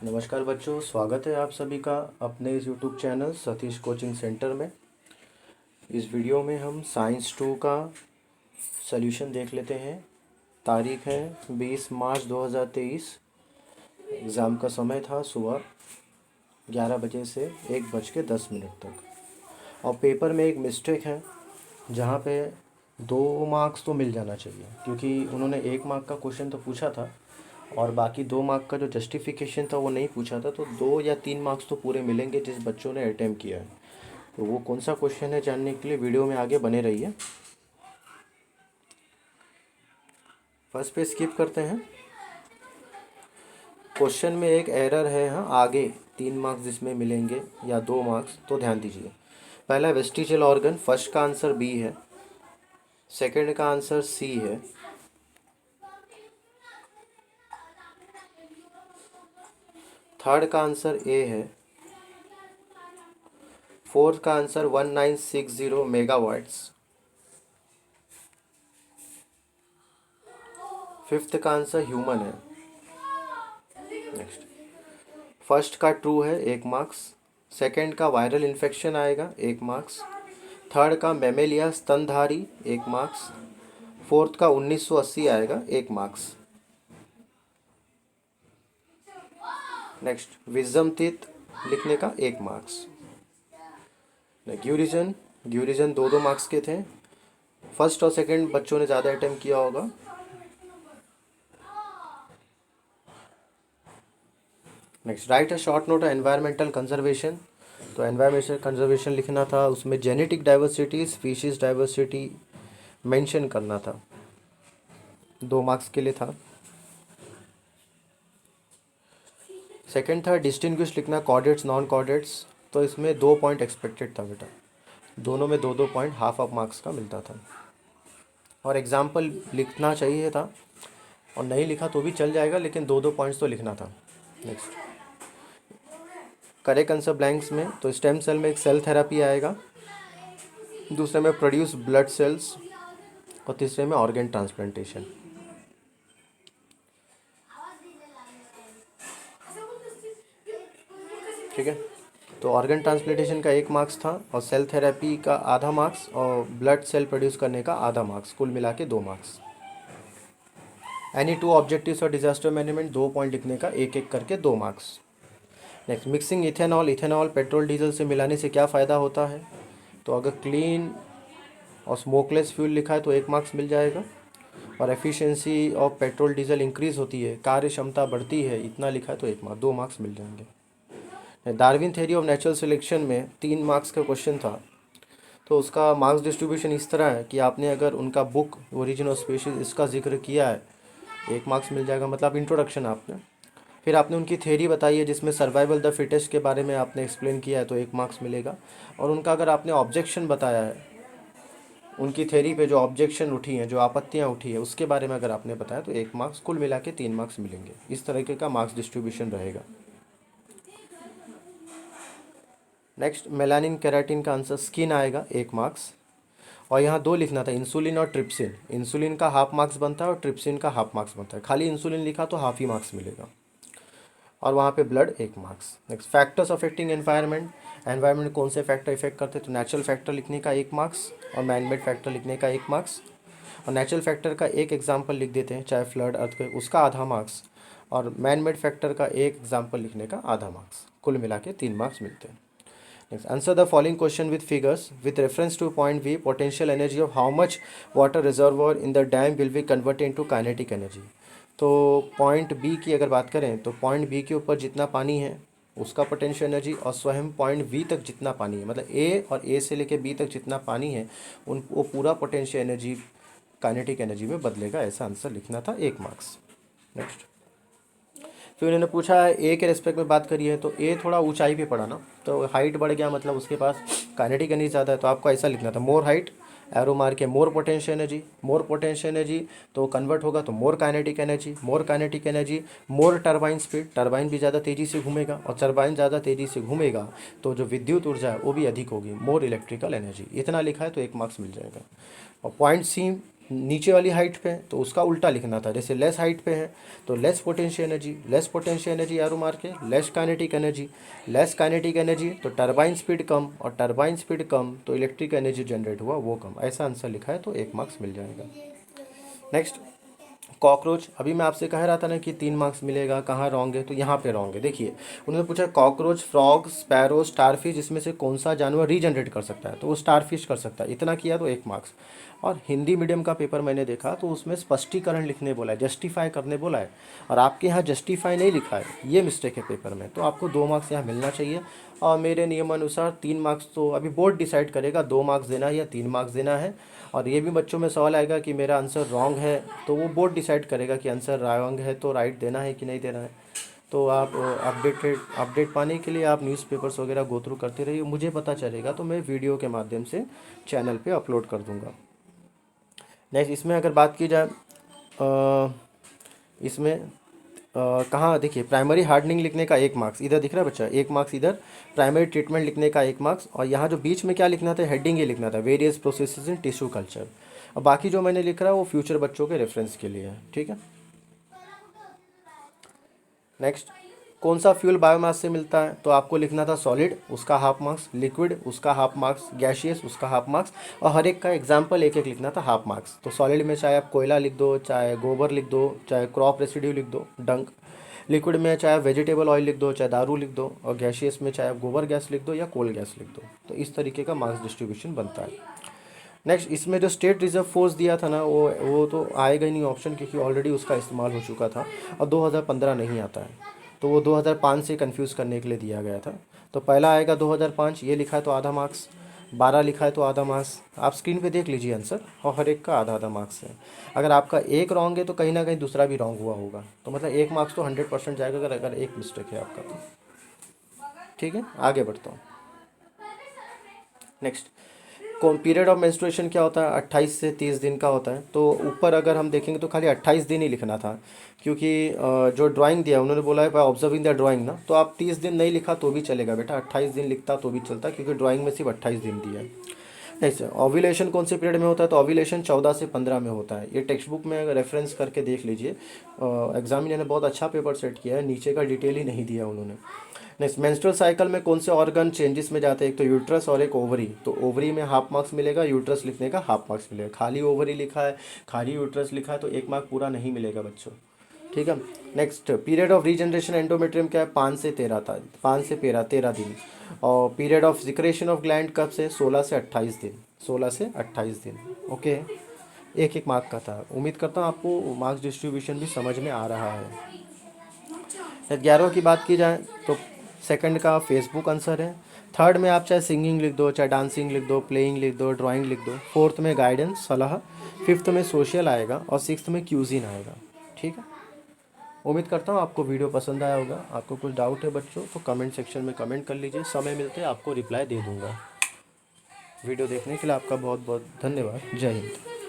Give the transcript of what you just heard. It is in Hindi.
नमस्कार बच्चों, स्वागत है आप सभी का अपने इस YouTube channel Satish coaching centre में। इस वीडियो में हम साइंस 2 का सॉल्यूशन देख लेते हैं। तारीख है 20 मार्च 2023। एग्ज़ाम का समय था सुबह 11 बजे से 1:10 तक। और पेपर में एक मिस्टेक है जहाँ पे 2 मार्क्स तो मिल जाना चाहिए, क्योंकि उन्होंने 1 मार्क का क्वेश्चन तो पूछा था और बाकी 2 मार्क का जो जस्टिफिकेशन था वो नहीं पूछा था। तो 2 या 3 मार्क्स तो पूरे मिलेंगे जिस बच्चों ने अटेम्प्ट किया है। तो वो कौन सा क्वेश्चन है जानने के लिए वीडियो में आगे बने रहिए। फर्स्ट पे स्किप करते हैं। क्वेश्चन में एक एरर है, हाँ, आगे 3 मार्क्स जिसमें मिलेंगे या 2 मार्क्स, तो ध्यान दीजिए। पहला वेस्टिजियल ऑर्गन, फर्स्ट का आंसर बी है, सेकंड का आंसर सी है, थर्ड का आंसर ए है, फोर्थ का आंसर 1960 मेगावाट्स, फिफ्थ का आंसर ह्यूमन है। नेक्स्ट, फर्स्ट का ट्रू है 1 मार्क्स, सेकंड का वायरल इन्फेक्शन आएगा 1 मार्क्स, थर्ड का मेमेलिया स्तनधारी 1 मार्क्स, फोर्थ का 1980 आएगा 1 मार्क्स। नेक्स्ट, विजम तीत लिखने का 1 मार्क्स। ग्यूरिजन, ग्यूरिजन 2 मार्क्स के थे। फर्स्ट और सेकंड बच्चों ने ज़्यादा अटेम्प्ट किया होगा। Next, right a short note environmental conservation. तो एनवायरमेंटल कंजर्वेशन लिखना था, उसमें genetic diversity, species diversity mention करना था। 2 मार्क्स के लिए था। सेकंड था डिस्टिंग्विश लिखना, कॉर्डेट्स नॉन कॉर्डेट्स। तो इसमें 2 पॉइंट एक्सपेक्टेड था बेटा, दोनों में 2-2 पॉइंट, हाफ ऑफ मार्क्स का मिलता था। और एग्जाम्पल लिखना चाहिए था, और नहीं लिखा तो भी चल जाएगा, लेकिन 2-2 पॉइंट्स तो लिखना था। नेक्स्ट, करेक्ट आंसर ब्लैंक्स में तो स्टेम सेल में एक सेल थेरेपी आएगा, दूसरे में प्रोड्यूस ब्लड सेल्स, और तीसरे में ऑर्गन ट्रांसप्लांटेशन। ठीक है, तो ऑर्गन ट्रांसप्लांटेशन का 1 मार्क्स था, और सेल थेरेपी का आधा मार्क्स, और ब्लड सेल प्रोड्यूस करने का आधा मार्क्स, कुल मिला के 2 मार्क्स। एनी 2 ऑब्जेक्टिव्स और डिजास्टर मैनेजमेंट 2 पॉइंट लिखने का, एक एक करके 2 marks. Next, mixing ethanol, ethanol petrol diesel से मिलाने से क्या फ़ायदा होता है। तो अगर क्लीन और स्मोकलेस फ्यूल लिखा है तो 1 मार्क्स मिल जाएगा। और efficiency of petrol diesel increase होती है, कार्य क्षमता बढ़ती है, इतना लिखा है तो 1 मार्क्स, 2 मार्क्स मिल जाएंगे। Darwin theory of natural selection में 3 मार्क्स का क्वेश्चन था। तो उसका मार्क्स डिस्ट्रीब्यूशन इस तरह है कि आपने अगर उनका बुक ओरिजिन ऑफ स्पीशीज इसका जिक्र किया है, 1 मार्क्स मिल जाएगा, मतलब इंट्रोडक्शन आपने। फिर आपने उनकी थ्योरी बताई है जिसमें सर्वाइवल द फिटेस्ट के बारे में आपने एक्सप्लेन किया है, तो 1 मार्क्स मिलेगा। और उनका अगर आपने ऑब्जेक्शन बताया है, उनकी थ्योरी पे जो ऑब्जेक्शन उठी हैं, जो आपत्तियां उठी है, उसके बारे में अगर आपने बताया तो 1 मार्क्स, कुल मिला के 3 मार्क्स मिलेंगे। इस तरीके का मार्क्स डिस्ट्रीब्यूशन रहेगा। नेक्स्ट, मेलानिन केराटिन का आंसर स्किन आएगा, 1 मार्क्स। और यहाँ 2 लिखना था, इंसुलिन और ट्रिप्सिन। इंसुलिन का हाफ मार्क्स बनता है और ट्रिप्सिन का हाफ मार्क्स बनता है। खाली इंसुलिन लिखा तो हाफ ही मार्क्स मिलेगा। और वहाँ पे blood 1 marks. Next, factors affecting environment, environment कौन से फैक्टर इफेक्ट करते हैं, तो नेचुरल फैक्टर लिखने का 1 मार्क्स, और मैन मेड फैक्टर लिखने का 1 मार्क्स। और नेचुरल फैक्टर का एक एग्जाम्पल लिख देते हैं, चाहे फ्लड, अर्थक्वेक, उसका आधा मार्क्स। और मैन मेड फैक्टर का एक एग्जाम्पल लिखने का आधा मार्क्स, कुल मिला के 3 मार्क्स मिलते हैं। Next, answer the following question with figures with reference to point B, potential energy of how much water reservoir in the dam will be converted into kinetic energy. तो पॉइंट बी की अगर बात करें तो पॉइंट बी के ऊपर जितना पानी है उसका पोटेंशियल एनर्जी, और स्वयं पॉइंट वी तक जितना पानी है, मतलब ए और ए से लेके बी तक जितना पानी है, उन वो पूरा पोटेंशियल एनर्जी काइनेटिक एनर्जी में बदलेगा। ऐसा आंसर लिखना था, 1 मार्क्स। नेक्स्ट, फिर उन्होंने पूछा है ए के रेस्पेक्ट में बात करी है, तो ए थोड़ा ऊंचाई पे पड़ा ना, तो हाइट बढ़ गया, मतलब उसके पास काइनेटिक एनर्जी ज़्यादा है, तो आपको ऐसा लिखना था, मोर हाइट, एरो मार के more potential energy. More potential energy तो कन्वर्ट होगा तो more kinetic energy, more kinetic energy, more turbine speed, turbine भी ज़्यादा तेज़ी से घूमेगा, और टरबाइन ज़्यादा तेज़ी से घूमेगा तो जो विद्युत ऊर्जा है वो भी अधिक होगी, मोर इलेक्ट्रिकल एनर्जी। इतना लिखा है तो 1 मार्क्स मिल जाएगा। और पॉइंट सी नीचे वाली हाइट पे है तो उसका उल्टा लिखना था, जैसे लेस हाइट पे है तो लेस पोटेंशियल एनर्जी एरो मार के, लेस काइनेटिक एनर्जी तो टरबाइन स्पीड कम, और टरबाइन स्पीड कम तो इलेक्ट्रिक एनर्जी जनरेट हुआ वो कम। ऐसा आंसर लिखा है तो 1 मार्क्स मिल जाएगा। Next, cockroach. अभी मैं आपसे कह रहा था ना कि 3 मार्क्स मिलेगा, कहाँ रॉन्ग है, तो यहाँ पे रॉन्ग है। देखिए उन्होंने पूछा कॉकरोच, फ्रॉग, स्पैरो, स्टारफिश इसमें से कौन सा जानवर रीजनरेट कर सकता है, तो वो स्टारफिश कर सकता है। इतना किया तो 1 मार्क्स। और हिंदी मीडियम का पेपर मैंने देखा तो उसमें स्पष्टीकरण लिखने बोला है, जस्टिफाई करने बोला है, और आपके यहाँ जस्टिफाई नहीं लिखा है, ये मिस्टेक है पेपर में, तो आपको 2 मार्क्स यहाँ मिलना चाहिए। और मेरे नियमानुसार 3 मार्क्स तो अभी बोर्ड डिसाइड करेगा 2 मार्क्स देना है या 3 मार्क्स देना है। और ये भी बच्चों में सवाल आएगा कि मेरा आंसर रॉन्ग है, तो वो बोर्ड डिसाइड करेगा कि आंसर रॉन्ग है तो राइट देना है कि नहीं देना है। तो आप अपडेट पाने के लिए आप न्यूज़पेपर्स वगैरह गो थ्रू करते रहिए, मुझे पता चलेगा तो मैं वीडियो के माध्यम से चैनल पे अपलोड कर दूंगा। नेक्स्ट, इसमें अगर बात की जाए इसमें कहाँ देखिए, प्राइमरी हार्डनिंग लिखने का 1 मार्क्स इधर दिख रहा है बच्चा, 1 मार्क्स इधर, प्राइमरी ट्रीटमेंट लिखने का 1 मार्क्स, और यहाँ जो बीच में क्या लिखना था, हेडिंग ये लिखना था, various processes in tissue culture. अब बाकी जो मैंने लिख रहा है वो फ्यूचर बच्चों के रेफरेंस के लिए है, ठीक है। नेक्स्ट, कौन सा फ्यूल बायोमास से मिलता है, तो आपको लिखना था सॉलिड, उसका 1/2 मार्क्स, लिक्विड उसका 1/2 मार्क्स, गैशियस उसका 1/2 मार्क्स, और हर एक का एग्जाम्पल एक एक लिखना था 1/2 मार्क्स। तो सॉलिड में चाहे आप कोयला लिख दो, चाहे गोबर लिख दो, चाहे क्रॉप रेसिड्यू लिख दो, डंक। लिक्विड में चाहे वेजिटेबल ऑयल लिख दो, चाहे दारू लिख दो, और गैशियस में चाहे आप गोबर गैस लिख दो या कोल गैस लिख दो। तो इस तरीके का मार्क्स डिस्ट्रीब्यूशन बनता है। नेक्स्ट, इसमें जो स्टेट रिजर्व फोर्स दिया था ना, वो तो आएगा ही नहीं ऑप्शन, क्योंकि ऑलरेडी उसका इस्तेमाल हो चुका था, और 2015 नहीं आता है, तो वो 2005 से कंफ्यूज करने के लिए दिया गया था। तो पहला आएगा 2005, ये लिखा है तो आधा मार्क्स, 12 लिखा है तो आधा मार्क्स। आप स्क्रीन पे देख लीजिए आंसर, और हर एक का आधा आधा मार्क्स है। अगर आपका एक रॉन्ग है तो कहीं ना कहीं दूसरा भी रॉन्ग हुआ होगा, तो मतलब 1 मार्क्स तो 100% जाएगा अगर एक मिस्टेक है आपका तो। ठीक है, आगे बढ़ता हूँ। नेक्स्ट, कौन पीरियड ऑफ मेंस्ट्रुएशन क्या होता है, 28 से 30 दिन का होता है। तो ऊपर अगर हम देखेंगे तो खाली 28 दिन ही लिखना था, क्योंकि जो ड्राइंग दिया उन्होंने बोला है बाय ऑब्जर्विंग द ड्राइंग ना, तो आप 30 दिन नहीं लिखा तो भी चलेगा बेटा, 28 दिन लिखता तो भी चलता, क्योंकि ड्राइंग में सिर्फ 28 दिन दिया है। नहीं सर, ओव्यूलेशन कौन से पीरियड में होता है, तो ओव्यूलेशन 14 से 15 में होता है। ये टेक्स्ट बुक में अगर रेफरेंस करके देख लीजिए, एग्जामिनर ने बहुत अच्छा पेपर सेट किया है, नीचे का डिटेल ही नहीं दिया उन्होंने। नेक्स्ट, मेंस्ट्रुअल साइकिल में कौन से ऑर्गन चेंजेस में जाते हैं, एक तो यूट्रस और एक ओवरी। तो ओवरी में 1/2 मार्क्स मिलेगा, यूट्रस लिखने का 1/2 मार्क्स मिलेगा। खाली ओवरी लिखा है, खाली यूट्रस लिखा है तो 1 मार्क पूरा नहीं मिलेगा बच्चों, ठीक है। Next, period of regeneration endometrium क्या है, 5 से 13 था, 5 से 13 दिन। और period of secretion of gland कब से, 16 से 28 दिन, 16 से 28 दिन। ओके, एक एक मार्क का था। उम्मीद करता हूँ आपको मार्क्स डिस्ट्रीब्यूशन भी समझ में आ रहा है। 11 की बात की जाए तो सेकंड का फेसबुक आंसर है। थर्ड में आप चाहे सिंगिंग लिख दो, चाहे डांसिंग लिख दो, प्लेइंग लिख दो, ड्राइंग लिख दो। फोर्थ में गाइडेंस सलाह, फिफ्थ में सोशल आएगा, और सिक्स्थ में क्यूजिन आएगा, ठीक है। उम्मीद करता हूँ आपको वीडियो पसंद आया होगा। आपको कुछ डाउट है बच्चों तो कमेंट सेक्शन में कमेंट कर लीजिए, समय मिलते आपको रिप्लाई दे दूँगा। वीडियो देखने के लिए आपका बहुत बहुत धन्यवाद। जय हिंद।